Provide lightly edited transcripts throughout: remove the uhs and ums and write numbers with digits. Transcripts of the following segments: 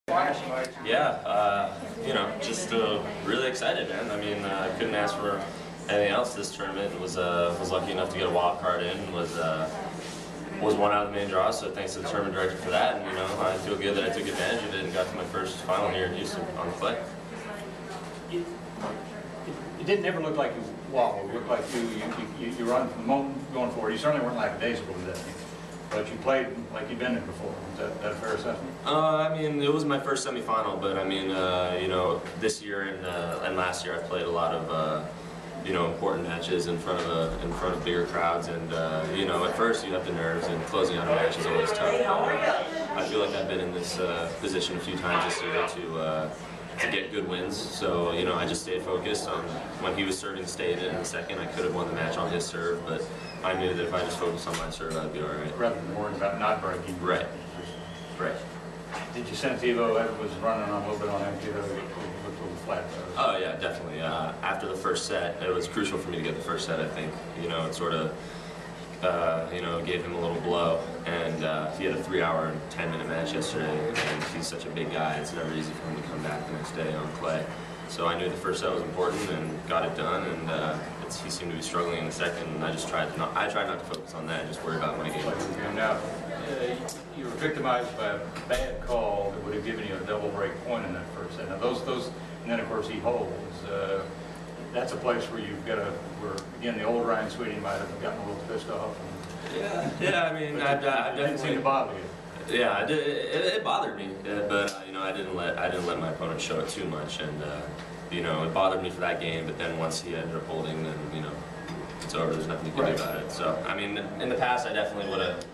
Yeah, just really excited, man. I mean, I couldn't ask for anything else this tournament. Was lucky enough to get a wild card in. Was one out of the main draw, so thanks to the tournament director for that. And I feel good that I took advantage of it and got to my first final here in Houston on the clay. It didn't ever look like you wobbled. It looked like you run from the moment going forward. You certainly weren't lackadaisical with that, but you played like you'd been there before. Is that a fair assessment? I mean, it was my first semifinal, but I mean, this year and last year I played a lot of important matches in front of bigger crowds, and at first you have the nerves, and closing out a match is always tough. I feel like I've been in this position a few times this year to get good wins. So I just stayed focused on when he was serving, stayed in the second. I could have won the match on his serve, but I knew that if I just focused on my serve, I'd be all right. Rather than worrying about not breaking. Right. Right. Did you sense Ivo was running on a little bit on empty? It looked a little flat. Oh yeah, definitely. After the first set, it was crucial for me to get the first set. I think it sort of gave him a little blow, and he had a 3-hour and 10-minute match yesterday, and he's such a big guy. It's never easy for him to come back the next day on clay. So I knew the first set was important and got it done, and he seemed to be struggling in the second, and I tried not to focus on that and just worry about my game. Now, you were victimized by a bad call that would have given you a double break point in that first set. Now and then of course he holds. That's a place where you've got where again the old Ryan Sweeting might have gotten a little pissed off. Yeah. I mean, I didn't seem to bother you. Yeah, it bothered me, but I didn't let my opponent show it too much, and it bothered me for that game. But then once he ended up holding, then it's over. There's nothing you can do about it. So I mean, in the past, I definitely would have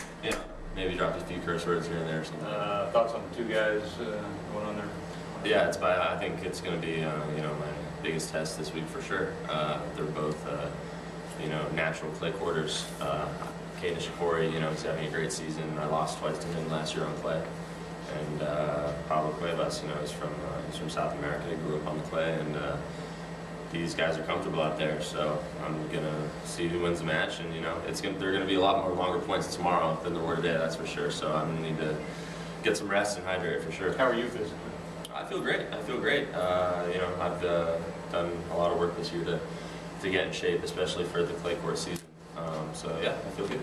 maybe dropped a few curse words here and there or something. Thoughts on the two guys going on there? Yeah, I think it's going to be my biggest test this week for sure. They're both natural clay quarters. Kate Nishikori, he's having a great season. I lost twice to him last year on clay. And Pablo Cuevas, he's from South America. He grew up on the clay, and these guys are comfortable out there. So I'm gonna see who wins the match, and they're gonna be a lot more longer points tomorrow than there were today. That's for sure. So I'm gonna need to get some rest and hydrate for sure. How are you physically? I feel great. I've done a lot of work this year to get in shape, especially for the clay court season. So yeah, I feel good.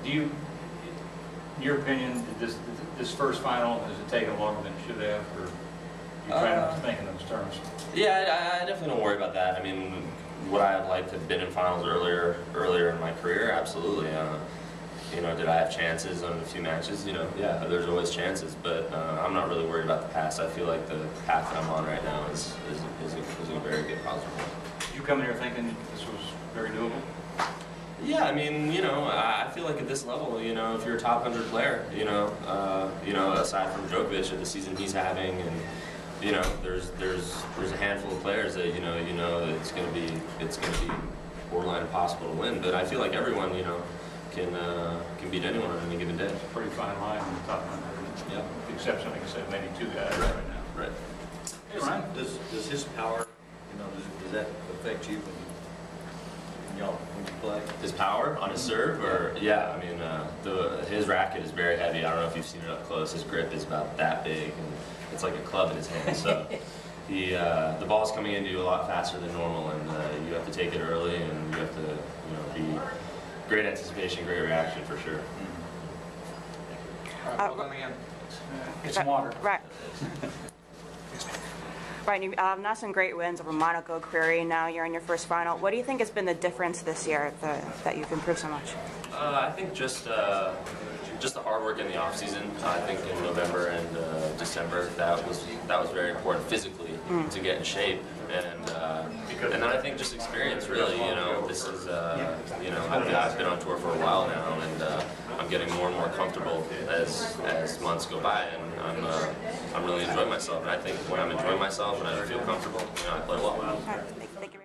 Do you, in your opinion, this first final, has it taken longer than it should have, or you trying not to think in those terms? Yeah, I definitely don't worry about that. I mean, would I have liked to have been in finals earlier in my career? Absolutely. Did I have chances on a few matches? Yeah, there's always chances, but I'm not really worried about the past. I feel like the path that I'm on right now is a very good positive one. Did you come in here thinking this was very doable? Yeah, I mean, I feel like at this level, if you're a top 100 player, aside from Djokovic at the season he's having, and there's a handful of players that that it's going to be borderline impossible to win. But I feel like everyone, can beat anyone on any given day. It's a pretty fine line on the top 100. Yeah. With the exception, like I said, maybe two guys right now. Right. Hey, Ryan, does his power, does that affect you when you play? His power on his serve, or yeah, I mean, his racket is very heavy. I don't know if you've seen it up close. His grip is about that big, and it's like a club in his hand. So the ball's coming into you a lot faster than normal, and you have to take it early, and you have to be great anticipation, great reaction for sure. Get some water. Right. Right, you've not some great wins over Monaco, Query. Now you're in your first final. What do you think has been the difference this year that you've improved so much? I think just the hard work in the off season. I think in November and December that was very important physically to get in shape, and then I think just experience really. This is I've been on tour for a while now, and I'm getting more and more comfortable as months go by, and I'm really enjoying myself. And I think when I'm enjoying myself and I feel comfortable, I play well. All right, thank you.